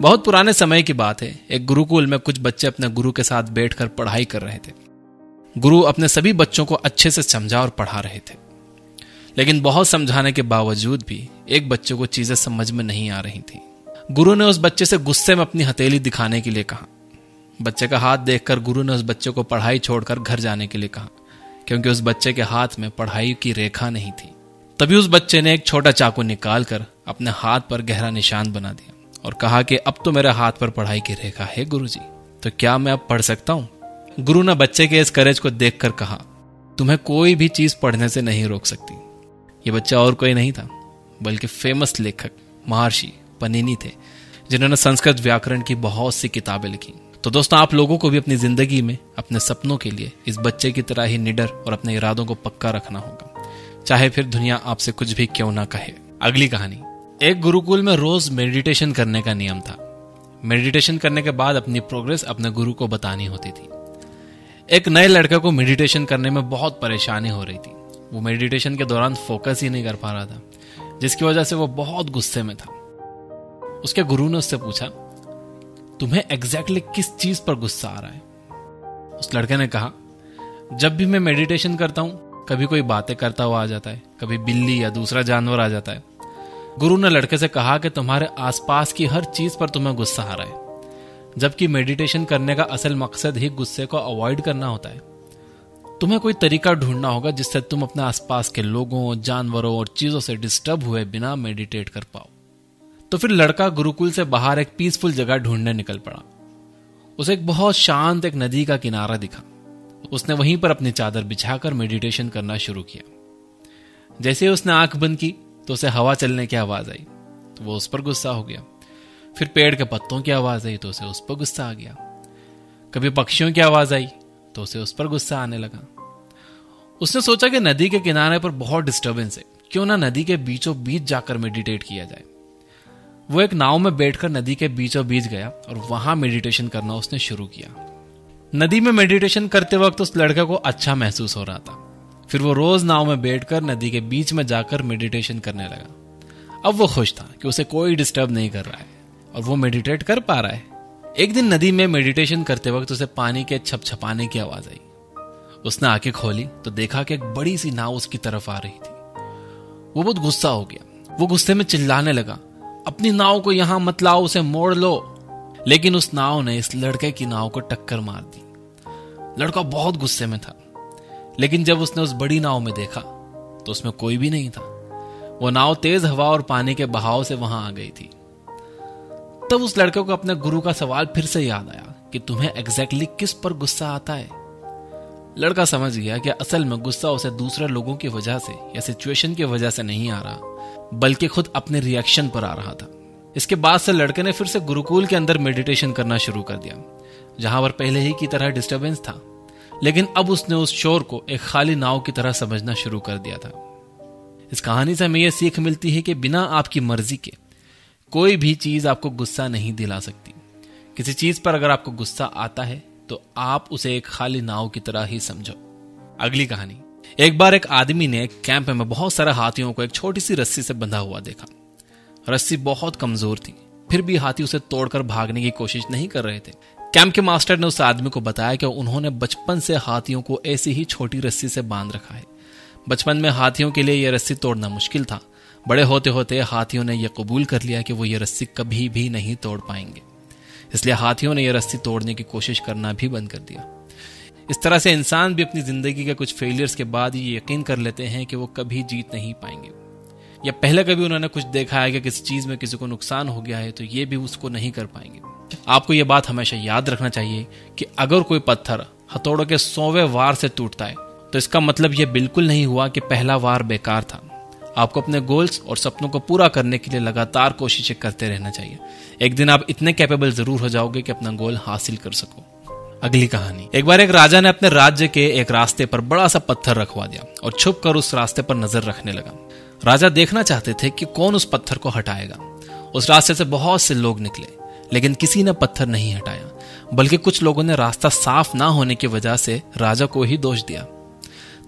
बहुत पुराने समय की बात है। एक गुरुकुल में कुछ बच्चे अपने गुरु के साथ बैठकर पढ़ाई कर रहे थे। गुरु अपने सभी बच्चों को अच्छे से समझा और पढ़ा रहे थे, लेकिन बहुत समझाने के बावजूद भी एक बच्चे को चीजें समझ में नहीं आ रही थी। गुरु ने उस बच्चे से गुस्से में अपनी हथेली दिखाने के लिए कहा। बच्चे का हाथ देखकर गुरु ने उस बच्चे को पढ़ाई छोड़कर घर जाने के लिए कहा, क्योंकि उस बच्चे के हाथ में पढ़ाई की रेखा नहीं थी। तभी उस बच्चे ने एक छोटा चाकू निकालकर अपने हाथ पर गहरा निशान बना दिया और कहा कि अब तो मेरे हाथ पर पढ़ाई की रेखा है गुरुजी, तो क्या मैं अब पढ़ सकता हूं? गुरु ने बच्चे के इस करेज को देखकर कहा, तुम्हें कोई भी चीज पढ़ने से नहीं रोक सकती। ये बच्चा और कोई नहीं था बल्कि फेमस लेखक महर्षि पनिनी थे, जिन्होंने संस्कृत व्याकरण की बहुत सी किताबें लिखी। तो दोस्तों, आप लोगों को भी अपनी जिंदगी में अपने सपनों के लिए इस बच्चे की तरह ही निडर और अपने इरादों को पक्का रखना होगा, चाहे फिर दुनिया आपसे कुछ भी क्यों ना कहे। अगली कहानी। एक गुरुकुल में रोज मेडिटेशन करने का नियम था। मेडिटेशन करने के बाद अपनी प्रोग्रेस अपने गुरु को बतानी होती थी। एक नए लड़के को मेडिटेशन करने में बहुत परेशानी हो रही थी। वो मेडिटेशन के दौरान फोकस ही नहीं कर पा रहा था, जिसकी वजह से वो बहुत गुस्से में था। उसके गुरु ने उससे पूछा, तुम्हें एग्जैक्टली किस चीज पर गुस्सा आ रहा है? उस लड़के ने कहा, जब भी मैं मेडिटेशन करता हूं कभी कोई बातें करता हुआ आ जाता है, कभी बिल्ली या दूसरा जानवर आ जाता है। गुरु ने लड़के से कहा कि तुम्हारे आसपास की हर चीज पर तुम्हें गुस्सा आ रहा है, जबकि मेडिटेशन करने का असल मकसद ही गुस्से को अवॉइड करना होता है। तुम्हें कोई तरीका ढूंढना होगा जिससे तुम अपने आसपास के लोगों, जानवरों और चीजों से डिस्टर्ब हुए बिना मेडिटेट कर पाओ। तो फिर लड़का गुरुकुल से बाहर एक पीसफुल जगह ढूंढने निकल पड़ा। उसे एक बहुत शांत एक नदी का किनारा दिखा। उसने वहीं पर अपनी चादर बिछाकर मेडिटेशन करना शुरू किया। जैसे ही उसने आंख बंद की तो उसे हवा चलने की आवाज आई, तो वो उस पर गुस्सा हो गया। फिर पेड़ के पत्तों की आवाज आई तो उसे उस पर गुस्सा आ गया। कभी पक्षियों की आवाज आई तो उसे उस पर गुस्सा आने लगा। उसने सोचा कि नदी के किनारे पर बहुत डिस्टर्बेंस है, क्यों ना नदी के बीचों बीच जाकर मेडिटेट किया जाए। वो एक नाव में बैठकर नदी के बीचों बीच गया और वहां मेडिटेशन करना उसने शुरू किया। नदी में मेडिटेशन करते वक्त उस लड़के को अच्छा महसूस हो रहा था। फिर वो रोज नाव में बैठकर नदी के बीच में जाकर मेडिटेशन करने लगा। अब वो खुश था कि उसे कोई डिस्टर्ब नहीं कर रहा है और वो मेडिटेट कर पा रहा है। एक दिन नदी में मेडिटेशन करते वक्त उसे पानी के छपछपाने की आवाज आई। उसने आंखें खोली तो देखा कि एक बड़ी सी नाव उसकी तरफ आ रही थी। वो बहुत गुस्सा हो गया। वो गुस्से में चिल्लाने लगा, अपनी नाव को यहां मत लाओ, उसे मोड़ लो। लेकिन उस नाव ने इस लड़के की नाव को टक्कर मार दी। लड़का बहुत गुस्से में था, लेकिन जब उसने उस बड़ी नाव में देखा तो उसमें कोई भी नहीं था। वो नाव तेज हवा और पानी के बहाव से वहां आ गई थी। तब उस लड़के को अपने गुरु का सवाल फिर से याद आया कि तुम्हें एग्जैक्टली किस पर गुस्सा आता है। लड़का समझ गया कि असल में गुस्सा उसे दूसरे लोगों की वजह से या सिचुएशन की वजह से नहीं आ रहा, बल्कि खुद अपने रिएक्शन पर आ रहा था। इसके बाद से लड़के ने फिर से गुरुकुल के अंदर मेडिटेशन करना शुरू कर दिया, जहां पर पहले ही की तरह डिस्टरबेंस था, लेकिन अब उसने उस शोर को एक खाली नाव की तरह समझना शुरू कर दिया था। इस कहानी से हमें यह सीख मिलती है कि बिना आपकी मर्जी के कोई भी चीज आपको गुस्सा नहीं दिला सकती। किसी चीज पर अगर आपको गुस्सा आता है तो आप उसे एक खाली नाव की तरह ही समझो। अगली कहानी। एक बार एक आदमी ने एक कैंप में बहुत सारे हाथियों को एक छोटी सी रस्सी से बंधा हुआ देखा। रस्सी बहुत कमजोर थी, फिर भी हाथी उसे तोड़कर भागने की कोशिश नहीं कर रहे थे। कैंप के मास्टर ने उस आदमी को बताया कि उन्होंने बचपन से हाथियों को ऐसी ही छोटी रस्सी से बांध रखा है। बचपन में हाथियों के लिए यह रस्सी तोड़ना मुश्किल था। बड़े होते होते हाथियों ने यह कबूल कर लिया कि वो ये रस्सी कभी भी नहीं तोड़ पाएंगे, इसलिए हाथियों ने यह रस्सी तोड़ने की कोशिश करना भी बंद कर दिया। इस तरह से इंसान भी अपनी जिंदगी के कुछ फेलियर्स के बाद ये यकीन कर लेते हैं कि वो कभी जीत नहीं पाएंगे, या पहले कभी उन्होंने कुछ देखा है कि किसी चीज में किसी को नुकसान हो गया है तो ये भी उसको नहीं कर पाएंगे। आपको ये बात हमेशा याद रखना चाहिए कि अगर कोई पत्थर हथौड़ों के 100वें वार से टूटता है तो इसका मतलब ये बिल्कुल नहीं हुआ कि पहला वार बेकार था। आपको अपने गोल्स और सपनों को पूरा करने के लिए लगातार कोशिशें करते रहना चाहिए। एक दिन आप इतने कैपेबल जरूर हो जाओगे कि अपना गोल हासिल कर सको। अगली कहानी। एक बार एक राजा ने अपने राज्य के एक रास्ते पर बड़ा सा पत्थर रखवा दिया और छुप कर उस रास्ते पर नजर रखने लगा। राजा देखना चाहते थे कि कौन उस पत्थर को हटाएगा। उस रास्ते से बहुत से लोग निकले, लेकिन किसी ने पत्थर नहीं हटाया, बल्कि कुछ लोगों ने रास्ता साफ ना होने की वजह से राजा को ही दोष दिया।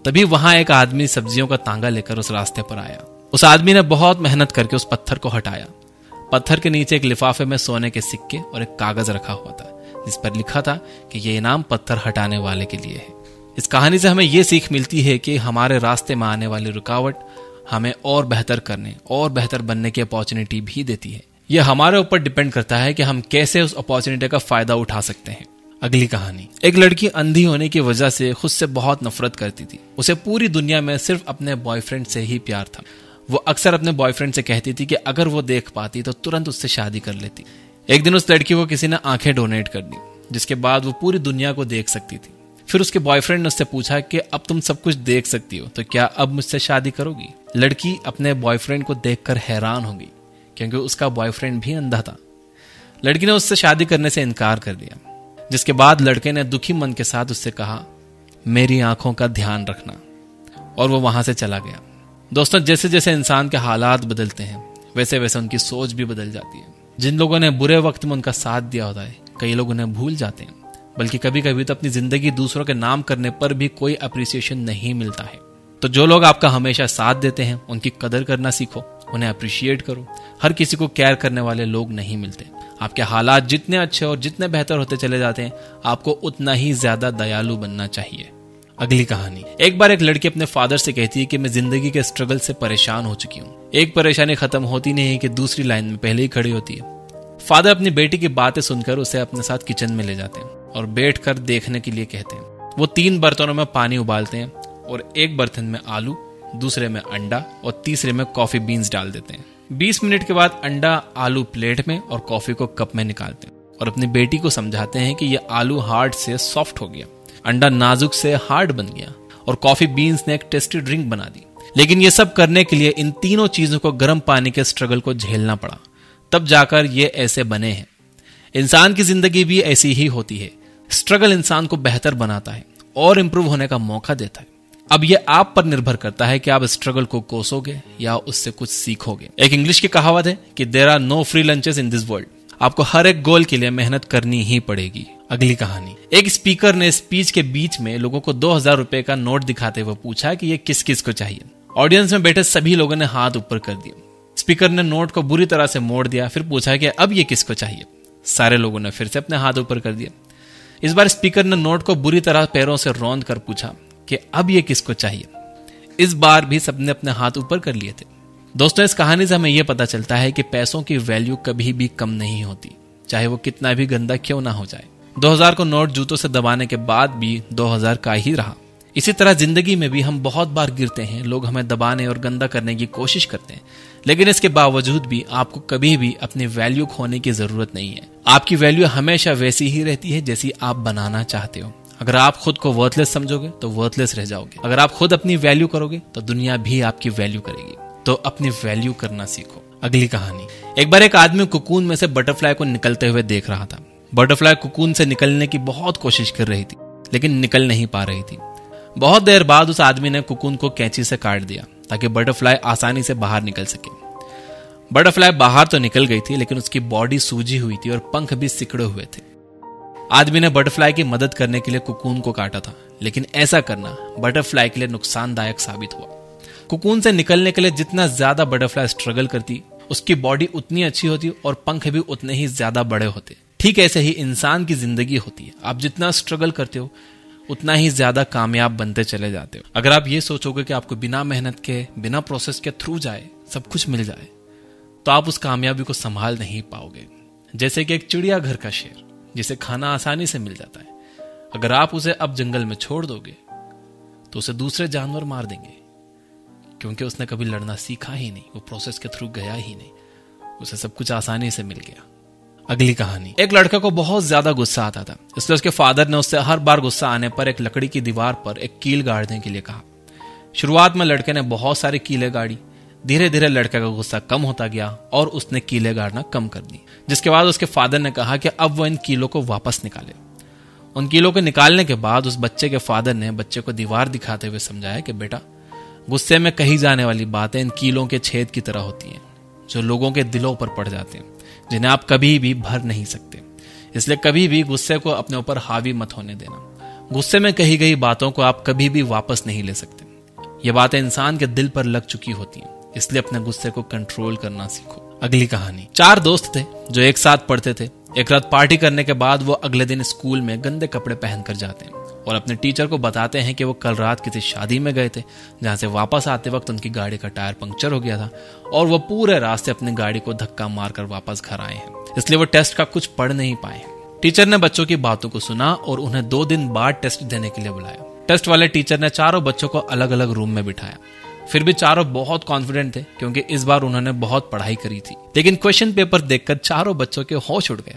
तभी वहां एक आदमी सब्जियों का तांगा लेकर उस रास्ते पर आया। उस आदमी ने बहुत मेहनत करके उस पत्थर को हटाया। पत्थर के नीचे एक लिफाफे में सोने के सिक्के और एक कागज रखा हुआ था जिस पर लिखा था कि ये इनाम पत्थर हटाने वाले के लिए है। इस कहानी से हमें ये सीख मिलती है कि हमारे रास्ते में आने वाली रुकावट हमें और बेहतर करने और बेहतर बनने की अपॉर्चुनिटी भी देती है। यह हमारे ऊपर डिपेंड करता है कि हम कैसे उस अपॉर्चुनिटी का फायदा उठा सकते हैं। अगली कहानी। एक लड़की अंधी होने की वजह से खुद से बहुत नफरत करती थी। उसे पूरी दुनिया में सिर्फ अपने बॉयफ्रेंड से ही प्यार था। वो अक्सर अपने बॉयफ्रेंड से कहती थी कि अगर वो देख पाती तो तुरंत उससे शादी कर लेती। एक दिन उस लड़की को किसी ने आंखें डोनेट कर दी, जिसके बाद वो पूरी दुनिया को देख सकती थी। फिर उसके बॉयफ्रेंड ने उससे पूछा कि अब तुम सब कुछ देख सकती हो तो क्या अब मुझसे शादी करोगी? लड़की अपने बॉयफ्रेंड को देखकर हैरान हो गई क्योंकि उसका बॉयफ्रेंड भी अंधा था। लड़की ने उससे शादी करने से इनकार कर दिया, जिसके बाद लड़के ने दुखी मन के साथ उससे कहा, मेरी आंखों का ध्यान रखना, और वो वहां से चला गया। दोस्तों, जैसे जैसे इंसान के हालात बदलते हैं वैसे वैसे उनकी सोच भी बदल जाती है। जिन लोगों ने बुरे वक्त में उनका साथ दिया होता है कई लोग उन्हें भूल जाते हैं, बल्कि कभी कभी तो अपनी जिंदगी दूसरों के नाम करने पर भी कोई अप्रिसिएशन नहीं मिलता है। तो जो लोग आपका हमेशा साथ देते हैं उनकी कदर करना सीखो, उन्हें अप्रिशिएट करो। हर किसी को केयर करने वाले लोग नहीं मिलते। आपके हालात जितने अच्छे और जितने बेहतर होते चले जाते हैं आपको उतना ही ज्यादा दयालु बनना चाहिए। अगली कहानी। एक बार एक लड़की अपने फादर से कहती है कि मैं जिंदगी के स्ट्रगल से परेशान हो चुकी हूँ। एक परेशानी खत्म होती नहीं है कि दूसरी लाइन में पहले ही खड़ी होती है। फादर अपनी बेटी की बातें सुनकर उसे अपने साथ किचन में ले जाते हैं और बैठकर देखने के लिए कहते हैं। वो 3 बर्तनों में पानी उबालते हैं और एक बर्तन में आलू, दूसरे में अंडा और तीसरे में कॉफी बीन्स डाल देते हैं। 20 मिनट के बाद अंडा आलू प्लेट में और कॉफी को कप में निकालते हैं और अपनी बेटी को समझाते हैं कि यह आलू हार्ड से सॉफ्ट हो गया, अंडा नाजुक से हार्ड बन गया और कॉफी बीन्स ने एक टेस्टी ड्रिंक बना दी। लेकिन ये सब करने के लिए इन तीनों चीजों को गर्म पानी के स्ट्रगल को झेलना पड़ा, तब जाकर ये ऐसे बने हैं। इंसान की जिंदगी भी ऐसी ही होती है। स्ट्रगल इंसान को बेहतर बनाता है और इंप्रूव होने का मौका देता है। अब यह आप पर निर्भर करता है कि आप स्ट्रगल को कोसोगे या उससे कुछ सीखोगे। एक इंग्लिश की कहावत है कि there are no free lunches in this world. आपको हर एक गोल के लिए मेहनत करनी ही पड़ेगी। अगली कहानी। एक स्पीकर ने स्पीच के बीच में लोगों को 2000 रुपए का नोट दिखाते हुए पूछा कि ये किस किस को चाहिए। ऑडियंस में बैठे सभी लोगों ने हाथ ऊपर कर दिए। स्पीकर ने नोट को बुरी तरह से मोड़ दिया, फिर पूछा कि अब ये किसको चाहिए। सारे लोगों ने फिर से अपने हाथ ऊपर कर दिया। इस बार स्पीकर ने नोट को बुरी तरह पैरों से रौंद कर पूछा कि अब ये किसको चाहिए। इस बार भी सबने अपने हाथ ऊपर कर लिए थे। दोस्तों, इस कहानी से हमें यह पता चलता है कि पैसों की वैल्यू कभी भी कम नहीं होती, चाहे वो कितना भी गंदा क्यों ना हो जाए। 2000 को नोट जूतों से दबाने के बाद भी 2000 का ही रहा। इसी तरह जिंदगी में भी हम बहुत बार गिरते हैं, लोग हमें दबाने और गंदा करने की कोशिश करते हैं, लेकिन इसके बावजूद भी आपको कभी भी अपनी वैल्यू खोने की जरूरत नहीं है। आपकी वैल्यू हमेशा वैसी ही रहती है जैसी आप बनाना चाहते हो। अगर आप खुद को वर्थलेस समझोगे तो वर्थलेस रह जाओगे। अगर आप खुद अपनी वैल्यू करोगे तो दुनिया भी आपकी वैल्यू करेगी। तो अपनी वैल्यू करना सीखो। अगली कहानी। एक बार एक आदमी कुकून में से बटरफ्लाई को निकलते हुए देख रहा था। बटरफ्लाई कुकून से निकलने की बहुत कोशिश कर रही थी, लेकिन निकल नहीं पा रही थी। बहुत देर बाद उस आदमी ने कुकून को कैंची से काट दिया ताकि बटरफ्लाई आसानी से बाहर निकल सके। बटरफ्लाई बाहर तो निकल गई थी, लेकिन उसकी बॉडी सूजी हुई थी और पंख भी सिकड़े हुए थे। आदमी ने बटरफ्लाई की मदद करने के लिए कुकून को काटा था, लेकिन ऐसा करना बटरफ्लाई के लिए नुकसानदायक साबित हुआ। कुकून से निकलने के लिए जितना ज्यादा बटरफ्लाई स्ट्रगल करती, उसकी बॉडी उतनी अच्छी होती और पंख भी उतने ही ज्यादा बड़े होते। ठीक ऐसे ही इंसान की जिंदगी होती है। आप जितना स्ट्रगल करते हो उतना ही ज्यादा कामयाब बनते चले जाते हो। अगर आप ये सोचोगे कि आपको बिना मेहनत के, बिना प्रोसेस के थ्रू जाए, सब कुछ मिल जाए, तो आप उस कामयाबी को संभाल नहीं पाओगे। जैसे कि एक चिड़ियाघर का शेर जिसे खाना आसानी से मिल जाता है, अगर आप उसे अब जंगल में छोड़ दोगे तो उसे दूसरे जानवर मार देंगे, क्योंकि उसने कभी लड़ना सीखा ही नहीं, वो प्रोसेस के थ्रू गया ही नहीं, उसे सब कुछ आसानी से मिल गया। अगली कहानी। एक लड़का को बहुत ज्यादा गुस्सा आता था, इसलिए उसके फादर ने उससे हर बार गुस्सा आने पर एक लकड़ी की दीवार पर एक कील गाड़ने के लिए कहा। शुरुआत में लड़के ने बहुत सारी कीलें गाड़ी। धीरे धीरे लड़के का गुस्सा कम होता गया और उसने कीलें गाड़ना कम कर दी, जिसके बाद उसके फादर ने कहा कि अब वो इन कीलों को वापस निकाले। उन कीलों को निकालने के बाद उस बच्चे के फादर ने बच्चे को दीवार दिखाते हुए समझाया कि बेटा, गुस्से में कही जाने वाली बातें इन कीलों के छेद की तरह होती हैं, जो लोगों के दिलों पर पड़ जाते हैं, जिन्हें आप कभी भी भर नहीं सकते। इसलिए कभी भी गुस्से को अपने ऊपर हावी मत होने देना। गुस्से में कही गई बातों को आप कभी भी वापस नहीं ले सकते। ये बातें इंसान के दिल पर लग चुकी होती हैं, इसलिए अपने गुस्से को कंट्रोल करना सीखो। अगली कहानी। 4 दोस्त थे जो एक साथ पढ़ते थे। एक रात पार्टी करने के बाद वो अगले दिन स्कूल में गंदे कपड़े पहनकर जाते हैं और अपने टीचर को बताते हैं कि वो कल रात किसी शादी में गए थे जहां से वापस आते वक्त उनकी गाड़ी का टायर पंक्चर हो गया था और वो पूरे रास्ते अपनी गाड़ी को धक्का मारकर वापस घर आए हैं, इसलिए वो टेस्ट का कुछ पढ़ नहीं पाए। टीचर ने बच्चों की बातों को सुना और उन्हें 2 दिन बाद टेस्ट देने के लिए बुलाया। टेस्ट वाले टीचर ने चारों बच्चों को अलग अलग रूम में बिठाया। फिर भी चारों बहुत कॉन्फिडेंट थे क्योंकि इस बार उन्होंने बहुत पढ़ाई करी थी। लेकिन क्वेश्चन पेपर देखकर चारों बच्चों के होश उड़ गए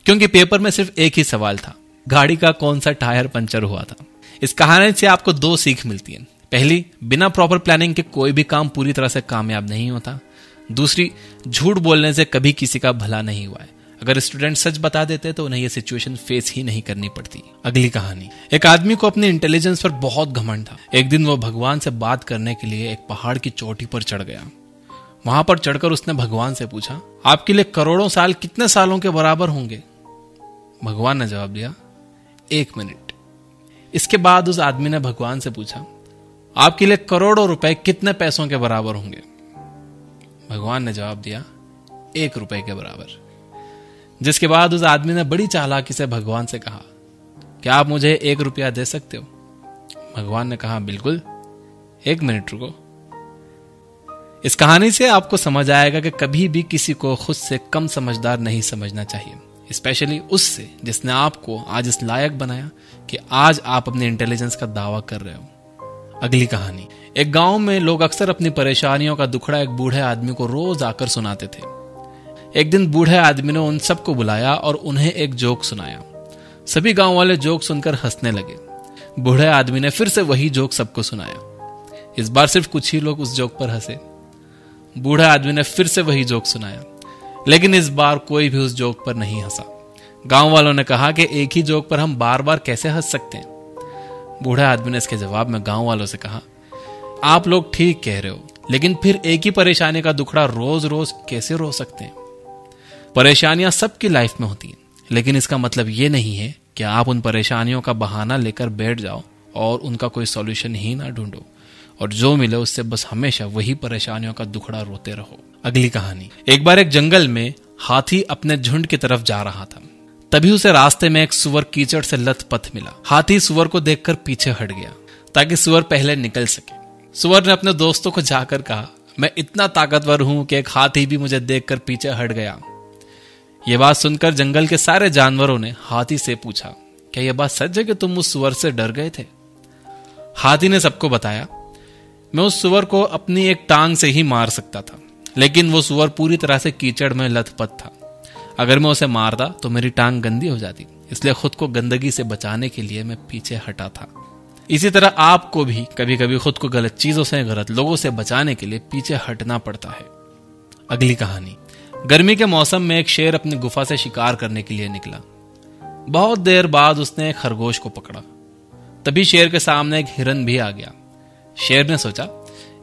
क्योंकि पेपर में सिर्फ एक ही सवाल था, गाड़ी का कौन सा टायर पंचर हुआ था। इस कहानी से आपको 2 सीख मिलती है। पहली, बिना प्रॉपर प्लानिंग के कोई भी काम पूरी तरह से कामयाब नहीं होता। दूसरी, झूठ बोलने से कभी किसी का भला नहीं हुआ है। अगर स्टूडेंट सच बता देते तो उन्हें यह सिचुएशन फेस ही नहीं करनी पड़ती। अगली कहानी। एक आदमी को अपने इंटेलिजेंस पर बहुत घमंड था। एक दिन वो भगवान से बात करने के लिए एक पहाड़ की चोटी पर चढ़ गया। वहां पर चढ़कर उसने भगवान से पूछा, आपके लिए करोड़ों साल कितने सालों के बराबर होंगे? भगवान ने जवाब दिया, 1 मिनट। इसके बाद उस आदमी ने भगवान से पूछा, आपके लिए करोड़ों रुपए कितने पैसों के बराबर होंगे? भगवान ने जवाब दिया, 1 रुपए के बराबर। जिसके बाद उस आदमी ने बड़ी चालाकी से भगवान से कहा, क्या आप मुझे 1 रुपया दे सकते हो? भगवान ने कहा, बिल्कुल, 1 मिनट रुको। इस कहानी से आपको समझ आएगा कि कभी भी किसी को खुद से कम समझदार नहीं समझना चाहिए, स्पेशली उससे जिसने आपको आज इस लायक बनाया कि आज आप अपने इंटेलिजेंस का दावा कर रहे हो। अगली कहानी। एक गांव में लोग अक्सर अपनी परेशानियों का दुखड़ा एक बूढ़े आदमी को रोज आकर सुनाते थे। एक दिन बूढ़े आदमी ने उन सबको बुलाया और उन्हें एक जोक सुनाया। सभी गांव वाले जोक सुनकर हंसने लगे। बूढ़े आदमी ने फिर से वही जोक सबको सुनाया। इस बार सिर्फ कुछ ही लोग उस जोक पर हंसे। बूढ़े आदमी ने फिर से वही जोक सुनाया, लेकिन इस बार कोई भी उस जोक पर नहीं हंसा। गांव वालों ने कहा कि एक ही जोक पर हम बार बार कैसे हंस सकते हैं? बूढ़े आदमी ने इसके जवाब में गांव वालों से कहा, आप लोग ठीक कह रहे हो, लेकिन फिर एक ही परेशानी का दुखड़ा रोज रोज कैसे रो सकते हैं? परेशानियां सबकी लाइफ में होती हैं, लेकिन इसका मतलब ये नहीं है कि आप उन परेशानियों का बहाना लेकर बैठ जाओ और उनका कोई सॉल्यूशन ही ना ढूंढो और जो मिले उससे बस हमेशा वही परेशानियों का दुखड़ा रोते रहो। अगली कहानी। एक बार एक जंगल में हाथी अपने झुंड की तरफ जा रहा था। तभी उसे रास्ते में एक सुअर कीचड़ से लथपथ मिला। हाथी सुअर को देखकर पीछे हट गया ताकि सुअर पहले निकल सके। सुअर ने अपने दोस्तों को जाकर कहा, मैं इतना ताकतवर हूं कि एक हाथी भी मुझे देखकर पीछे हट गया। यह बात सुनकर जंगल के सारे जानवरों ने हाथी से पूछा, क्या यह बात सच है कि तुम उस सुअर से डर गए थे? हाथी ने सबको बताया, मैं उस सुअर को अपनी एक टांग से ही मार सकता था, लेकिन वो सुअर पूरी तरह से कीचड़ में लथपथ था। अगर मैं उसे मारता तो मेरी टांग गंदी हो जाती, इसलिए खुद को गंदगी से बचाने के लिए मैं पीछे हटा था। इसी तरह आपको भी कभी कभी खुद को गलत चीजों से, गलत लोगों से बचाने के लिए पीछे हटना पड़ता है। अगली कहानी। गर्मी के मौसम में एक शेर अपनी गुफा से शिकार करने के लिए निकला। बहुत देर बाद उसने एक खरगोश को पकड़ा। तभी शेर के सामने एक हिरन भी आ गया। शेर ने सोचा,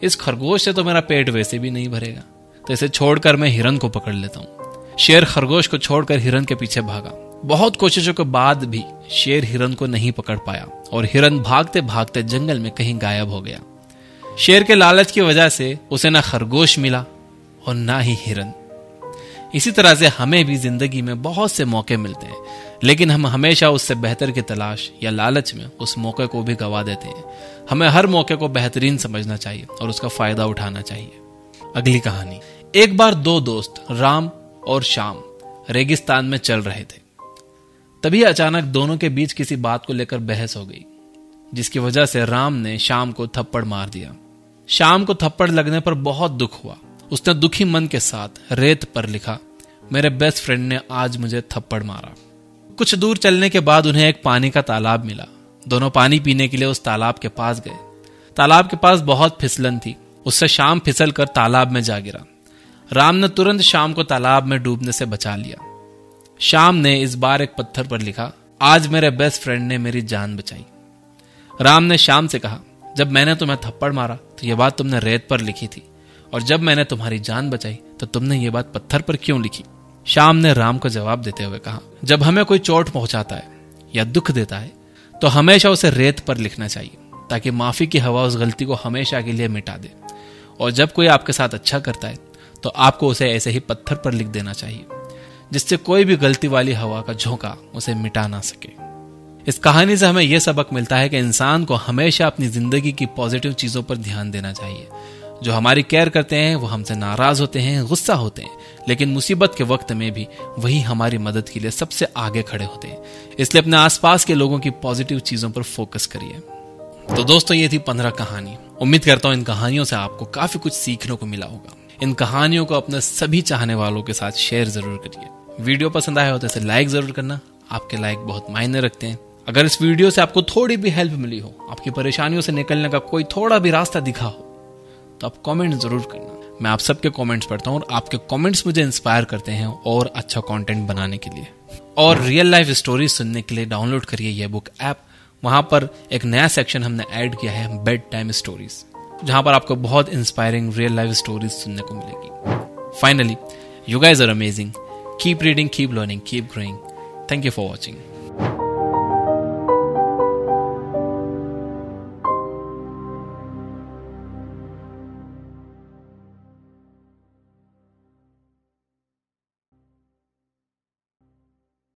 इस खरगोश से तो मेरा पेट वैसे भी नहीं भरेगा, तो इसे छोड़कर मैं हिरन को पकड़ लेता हूं। शेर खरगोश को छोड़कर हिरन के पीछे भागा। बहुत कोशिशों के बाद भी शेर हिरन को नहीं पकड़ पाया और हिरन भागते भागते जंगल में कहीं गायब हो गया। शेर के लालच की वजह से उसे ना खरगोश मिला और ना ही हिरन। इसी तरह से हमें भी जिंदगी में बहुत से मौके मिलते हैं, लेकिन हम हमेशा उससे बेहतर की तलाश या लालच में उस मौके को भी गवा देते हैं। हमें हर मौके को बेहतरीन समझना चाहिए और उसका फायदा उठाना चाहिए। अगली कहानी। एक बार 2 दोस्त राम और श्याम रेगिस्तान में चल रहे थे। तभी अचानक दोनों के बीच किसी बात को लेकर बहस हो गई, जिसकी वजह से राम ने श्याम को थप्पड़ मार दिया। श्याम को थप्पड़ लगने पर बहुत दुख हुआ। उसने दुखी मन के साथ रेत पर लिखा, मेरे बेस्ट फ्रेंड ने आज मुझे थप्पड़ मारा। कुछ दूर चलने के बाद उन्हें एक पानी का तालाब मिला। दोनों पानी पीने के लिए उस तालाब के पास गए। तालाब के पास बहुत फिसलन थी, उससे श्याम फिसल कर तालाब में जा गिरा। राम ने तुरंत श्याम को तालाब में डूबने से बचा लिया। श्याम ने इस बार एक पत्थर पर लिखा, आज मेरे बेस्ट फ्रेंड ने मेरी जान बचाई। राम ने श्याम से कहा, जब मैंने तुम्हें थप्पड़ मारा तो यह बात तुमने रेत पर लिखी थी, और जब मैंने तुम्हारी जान बचाई तो तुमने ये बात पत्थर पर क्यों लिखी? श्याम ने राम को जवाब देते हुए कहा, जब हमें कोई चोट पहुंचाता है या दुख देता है तो हमेशा उसे रेत पर लिखना चाहिए, ताकि माफी की हवा उस गलती को हमेशा के लिए मिटा दे। और जब कोई आपके साथ अच्छा करता है तो आपको उसे ऐसे ही पत्थर पर लिख देना चाहिए, जिससे कोई भी गलती वाली हवा का झोंका उसे मिटा ना सके। इस कहानी से हमें यह सबक मिलता है कि इंसान को हमेशा अपनी जिंदगी की पॉजिटिव चीजों पर ध्यान देना चाहिए। जो हमारी केयर करते हैं वो हमसे नाराज होते हैं, गुस्सा होते हैं, लेकिन मुसीबत के वक्त में भी वही हमारी मदद के लिए सबसे आगे खड़े होते हैं। इसलिए अपने आसपास के लोगों की पॉजिटिव चीजों पर फोकस करिए। तो दोस्तों, ये थी 15 कहानी। उम्मीद करता हूं इन कहानियों से आपको काफी कुछ सीखने को मिला होगा। इन कहानियों को अपने सभी चाहने वालों के साथ शेयर जरूर करिए। वीडियो पसंद आया हो तो इसे लाइक जरूर करना, आपके लाइक बहुत मायने रखते हैं। अगर इस वीडियो से आपको थोड़ी भी हेल्प मिली हो, आपकी परेशानियों से निकलने का कोई थोड़ा भी रास्ता दिखा हो, तो आप कमेंट जरूर करना। मैं आप सबके कमेंट्स पढ़ता हूं और आपके कमेंट्स मुझे इंस्पायर करते हैं और अच्छा कंटेंट बनाने के लिए। और रियल लाइफ स्टोरीज सुनने के लिए डाउनलोड करिए ये बुक ऐप। वहां पर एक नया सेक्शन हमने ऐड किया है, बेड टाइम स्टोरीज, जहां पर आपको बहुत इंस्पायरिंग रियल लाइफ स्टोरीज सुनने को मिलेगी। Finally, you guys are amazing. Keep reading, keep learning, keep growing. Thank you for watching.